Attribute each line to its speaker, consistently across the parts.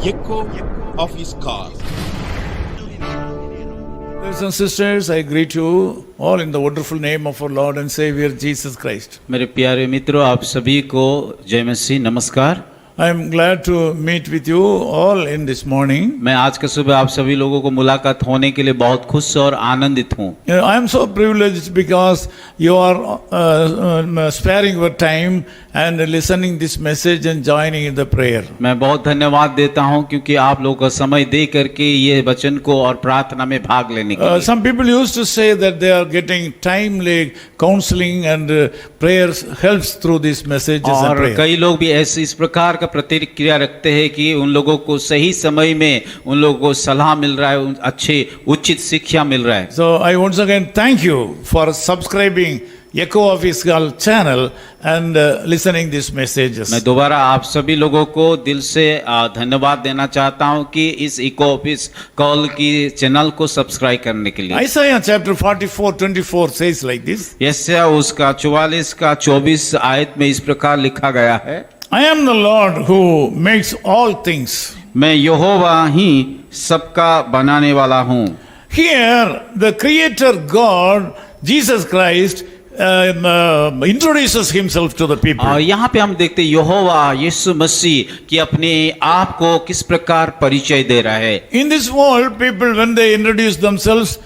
Speaker 1: echo of his call.
Speaker 2: Brothers and sisters, I greet you all in the wonderful name of our Lord and Savior Jesus Christ.
Speaker 3: मेरे प्यारे मित्रों, आप सभी को जय मसीह, नमस्कार।
Speaker 2: I am glad to meet with you all in this morning.
Speaker 3: मैं आज के सुबह आप सभी लोगों को मुलाकात होने के लिए बहुत खुश और आनंदित हूँ।
Speaker 2: I am so privileged because you are sparing your time and listening this message and joining in the prayer.
Speaker 3: मैं बहुत धन्यवाद देता हूँ क्योंकि आप लोगों का समय दे करके ये वचन को और प्रार्थना में भाग लेने के लिए।
Speaker 2: Some people used to say that they are getting timely counseling and prayers helps through these messages and
Speaker 3: और
Speaker 2: prayer.
Speaker 3: कई लोग भी ऐसे इस प्रकार का प्रतिक्रिया रखते हैं कि उन लोगों को सही समय में उन लोगों को सलाह मिल रहा है, अच्छे उचित शिक्षा मिल रहा है।
Speaker 2: So I once again thank you for subscribing Echo of His Call channel and listening these messages.
Speaker 3: मैं दोबारा आप सभी लोगों को दिल से धन्यवाद देना चाहता हूं कि इस इको ऑफिस कॉल की चैनल को सब्सक्राइब करने के लिए।
Speaker 2: Isaiah chapter 44:24 says like this.
Speaker 3: यशायाह उसका 44 का 24 आयत में इस प्रकार लिखा गया है,
Speaker 2: I am the Lord who makes all things.
Speaker 3: मैं यहोवा ही सबका बनाने वाला हूँ।
Speaker 2: Here the Creator God, Jesus Christ, introduces himself to the people.
Speaker 3: और यहाँ पे हम देखते यहोवा यीशु मसीह कि अपने आप को किस प्रकार परिचय दे रहा है।
Speaker 2: In this world, people when they introduce themselves,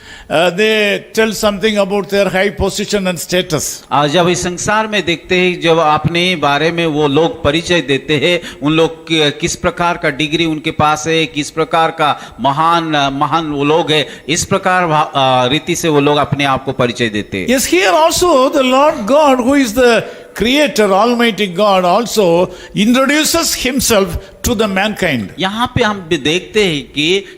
Speaker 2: they tell something about their high position and status.
Speaker 3: जब इस संसार में देखते हैं, जब अपने बारे में वो लोग परिचय देते हैं, उन लोग किस प्रकार का डिग्री उनके पास है, किस प्रकार का महान वो लोग है, इस प्रकार रीति से वो लोग अपने आप को परिचय देते हैं।
Speaker 2: Yes, here also the Lord God, who is the Creator, Almighty God, also introduces Himself to the mankind.
Speaker 3: यहाँ पे हम भी देखते हैं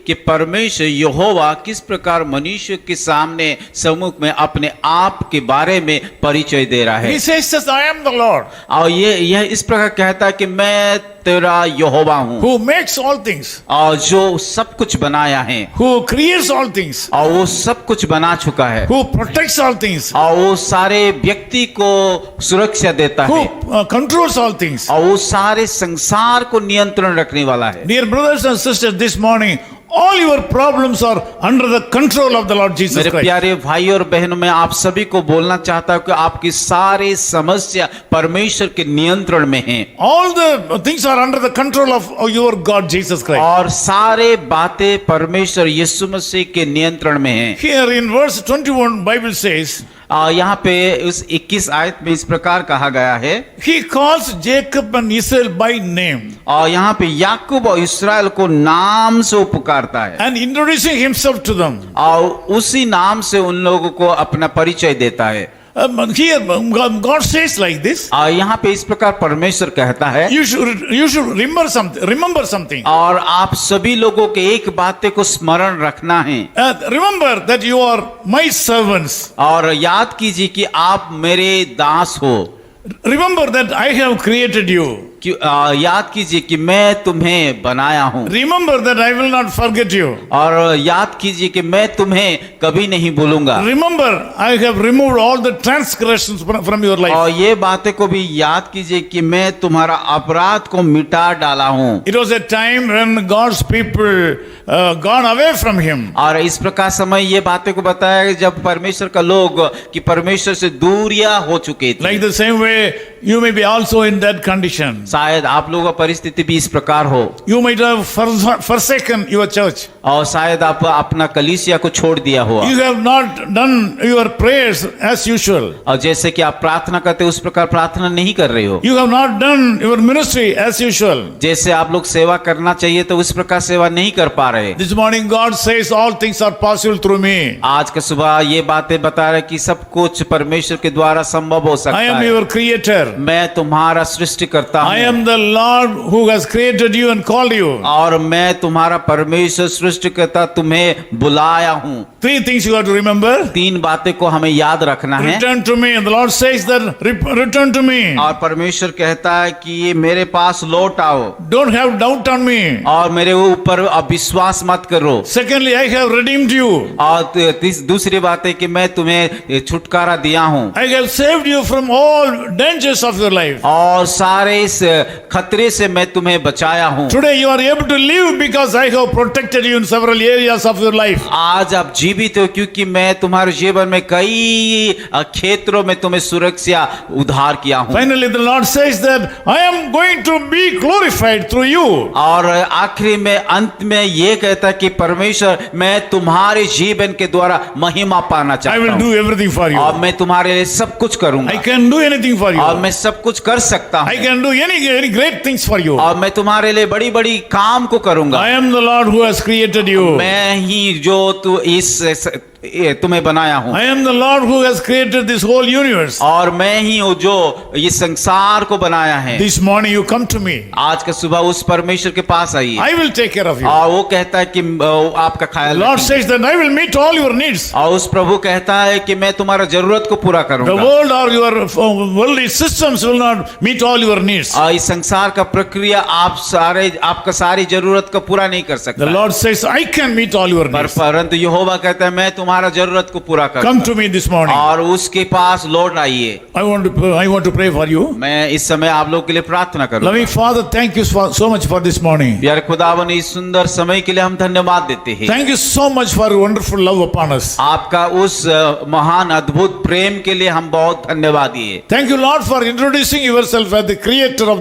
Speaker 3: कि परमेश्वर यहोवा किस प्रकार मनुष्य के सामने सम्मुख में अपने आप के बारे में परिचय दे रहा है।
Speaker 2: He says, I am the Lord.
Speaker 3: और यह इस प्रकार कहता है कि मैं तेरा यहोवा हूँ,
Speaker 2: who makes all things,
Speaker 3: और जो सब कुछ बनाया है,
Speaker 2: who creates all things,
Speaker 3: और वो सब कुछ बना चुका है,
Speaker 2: who protects all things,
Speaker 3: और वो सारे व्यक्ति को सुरक्षा देता
Speaker 2: who
Speaker 3: है,
Speaker 2: controls all things.
Speaker 3: और वो सारे संसार को नियंत्रण रखने वाला है।
Speaker 2: Dear brothers and sisters, this morning all your problems are under the control of the Lord Jesus
Speaker 3: मेरे
Speaker 2: Christ.
Speaker 3: प्यारे भाई और बहनों, मैं आप सभी को बोलना चाहता हूँ कि आपकी सारे समस्या परमेश्वर के नियंत्रण में हैं।
Speaker 2: All the things are under the control of your God Jesus Christ.
Speaker 3: और सारे बातें परमेश्वर यीशु मसीह के नियंत्रण में हैं।
Speaker 2: Here in verse 21 Bible says,
Speaker 3: यहाँ पे उस 21 आयत में इस प्रकार कहा गया है,
Speaker 2: He calls Jacob and Israel by name.
Speaker 3: और यहाँ पे याकूब और इस्राएल को नाम से पुकारता है,
Speaker 2: And introducing himself to them.
Speaker 3: और उसी नाम से उन लोगों को अपना परिचय देता है।
Speaker 2: Here God says like this.
Speaker 3: यहाँ पे इस प्रकार परमेश्वर कहता है,
Speaker 2: You should remember something.
Speaker 3: और आप सभी लोगों के एक बात को स्मरण रखना है।
Speaker 2: Remember that you are my servants.
Speaker 3: और याद कीजिए कि आप मेरे दास हो।
Speaker 2: Remember that I have created you.
Speaker 3: याद कीजिए कि मैं तुम्हें बनाया हूँ।
Speaker 2: Remember that I will not forget you.
Speaker 3: और याद कीजिए कि मैं तुम्हें कभी नहीं भूलूंगा।
Speaker 2: Remember I have removed all the transgressions from your life.
Speaker 3: और ये बातें को भी याद कीजिए कि मैं तुम्हारा अपराध को मिटा डाला हूँ।
Speaker 2: It was a time when God's people gone away from Him.
Speaker 3: और इस प्रकार समय ये बातें को बताया जब परमेश्वर का लोग कि परमेश्वर से दूरियां हो चुके थे।
Speaker 2: Like the same way you may be also in that condition.
Speaker 3: शायद आप लोगों का परिस्थिति भी इस प्रकार हो।
Speaker 2: You might have forsaken your church.
Speaker 3: और शायद आप अपना कलीसिया को छोड़ दिया हो।
Speaker 2: You have not done your prayers as usual.
Speaker 3: और जैसे कि आप प्रार्थना करते उस प्रकार प्रार्थना नहीं कर रहे हो।
Speaker 2: You have not done your ministry as usual.
Speaker 3: जैसे आप लोग सेवा करना चाहिए तो उस प्रकार सेवा नहीं कर पा रहे।
Speaker 2: This morning God says all things are possible through me.
Speaker 3: आज के सुबह ये बातें बता रहे कि सब कुछ परमेश्वर के द्वारा संभव हो सकता
Speaker 2: I
Speaker 3: है।
Speaker 2: am your creator.
Speaker 3: मैं तुम्हारा सृष्टि करता हूँ।
Speaker 2: I am the Lord who has created you and called you.
Speaker 3: और मैं तुम्हारा परमेश्वर सृष्टिकर्ता तुम्हें बुलाया हूँ।
Speaker 2: 3 things you have to remember.
Speaker 3: 3 बातें को हमें याद रखना है।
Speaker 2: Return to me. And the Lord says that return to me.
Speaker 3: और परमेश्वर कहता है कि ये मेरे पास लौट आओ।
Speaker 2: Don't have doubt on me.
Speaker 3: और मेरे ऊपर अविश्वास मत करो।
Speaker 2: Secondly, I have redeemed you.
Speaker 3: और दूसरी बात है कि मैं तुम्हें छुटकारा दिया हूँ।
Speaker 2: I have saved you from all dangers of your life.
Speaker 3: और सारे खतरे से मैं तुम्हें बचाया हूँ।
Speaker 2: Today you are able to live because I have protected you in several areas of your life.
Speaker 3: आज आप जीवित हो क्योंकि मैं तुम्हारे जीवन में कई क्षेत्रों में तुम्हें सुरक्षा उद्धार किया हूँ।
Speaker 2: Finally, the Lord says that I am going to be glorified through you.
Speaker 3: और आखिरी में अंत में ये कहता है कि परमेश्वर मैं तुम्हारे जीवन के द्वारा महिमा पाना
Speaker 2: I
Speaker 3: चाहता
Speaker 2: will
Speaker 3: हूँ
Speaker 2: do everything for you.
Speaker 3: और मैं तुम्हारे लिए सब कुछ करूंगा
Speaker 2: I can do anything for you.
Speaker 3: और मैं सब कुछ कर सकता
Speaker 2: I
Speaker 3: हूँ
Speaker 2: can do any great things for you.
Speaker 3: और मैं तुम्हारे लिए बड़ी बड़ी काम को करूंगा।
Speaker 2: I am the Lord who has created you.
Speaker 3: मैं ही जो तू तुम्हें बनाया हूँ
Speaker 2: I am the Lord who has created this whole universe.
Speaker 3: और मैं ही हूँ जो इस संसार को बनाया है।
Speaker 2: This morning you come to me.
Speaker 3: आज का सुबह उस परमेश्वर के पास आइए
Speaker 2: I will take care of you.
Speaker 3: और वो कहता है कि आपका ख्याल
Speaker 2: Lord
Speaker 3: रखेंगे।
Speaker 2: says that I will meet all your needs.
Speaker 3: और उस प्रभु कहता है कि मैं तुम्हारा जरूरत को पूरा
Speaker 2: The
Speaker 3: करूंगा।
Speaker 2: world or your worldly systems will not meet all your needs.
Speaker 3: और इस संसार का प्रक्रिया आपका सारी जरूरत को पूरा नहीं कर
Speaker 2: The
Speaker 3: सकता।
Speaker 2: Lord says I can meet all your needs.
Speaker 3: परंतु यहोवा कहता है मैं तुम्हारा जरूरत को पूरा
Speaker 2: Come
Speaker 3: करूंगा।
Speaker 2: to me this morning.
Speaker 3: और उसके पास लौट आइए।
Speaker 2: I want to pray for you.
Speaker 3: मैं इस समय आप लोग के लिए प्रार्थना करूंगा।
Speaker 2: Loving Father, thank you so much for this morning.
Speaker 3: प्यारे खुदावन इस सुंदर समय के लिए हम धन्यवाद देते हैं।
Speaker 2: Thank you so much for your wonderful love upon us.
Speaker 3: आपका उस महान अद्भुत प्रेम के लिए हम बहुत धन्यवादी है।
Speaker 2: Thank you, Lord, for introducing yourself as the creator of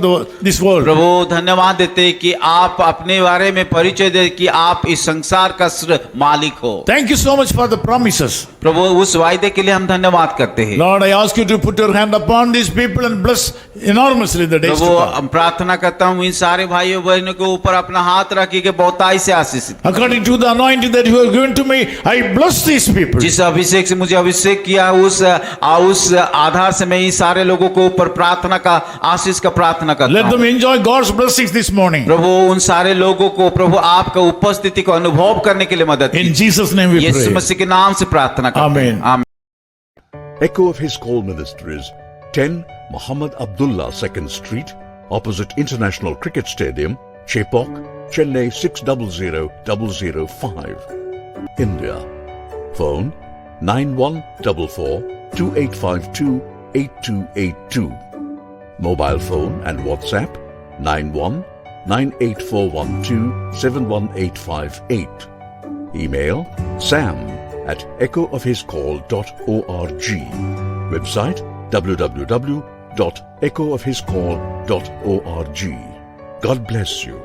Speaker 2: this world.
Speaker 3: प्रभु धन्यवाद देते हैं कि आप अपने बारे में परिचय दे कि आप इस संसार का मालिक हो।
Speaker 2: Thank you so much for the promises.
Speaker 3: प्रभु उस वायदे के लिए हम धन्यवाद करते हैं।
Speaker 2: Lord, I ask you to put your hand upon these people and bless enormously the days to
Speaker 3: Prabhu
Speaker 2: come.
Speaker 3: हम प्रार्थना करता हूँ इन सारे भाइयों बहनों के ऊपर अपना हाथ रखिए कि बहुताई से आशीषित।
Speaker 2: According to the anointing that you have given to me, I bless these people.
Speaker 3: जिस अभिषेक से मुझे अभिषेक किया उस आधार से मैं इन सारे लोगों को ऊपर प्रार्थना का आशीष का प्रार्थना करता
Speaker 2: Let
Speaker 3: हूँ।
Speaker 2: them enjoy God's blessings this morning.
Speaker 3: प्रभु उन सारे लोगों को प्रभु आपका उपस्थिति को अनुभव करने के लिए मदद
Speaker 2: In
Speaker 3: कीजिए।
Speaker 2: Jesus' name we
Speaker 3: Yeshu
Speaker 2: pray.
Speaker 3: मसीह के नाम से प्रार्थना करते हैं।
Speaker 2: Amen.
Speaker 3: आमीन।
Speaker 1: Echo of His Call Ministries, 10 Muhammad Abdullah 2nd Street, opposite International Cricket Stadium, Chepauk, Chennai 600005, India. Phone 9144-2852-8282. Mobile phone and WhatsApp 91-98412-71858. Email sam@echoofhiscall.org. Website www.echoofhiscall.org. God bless you.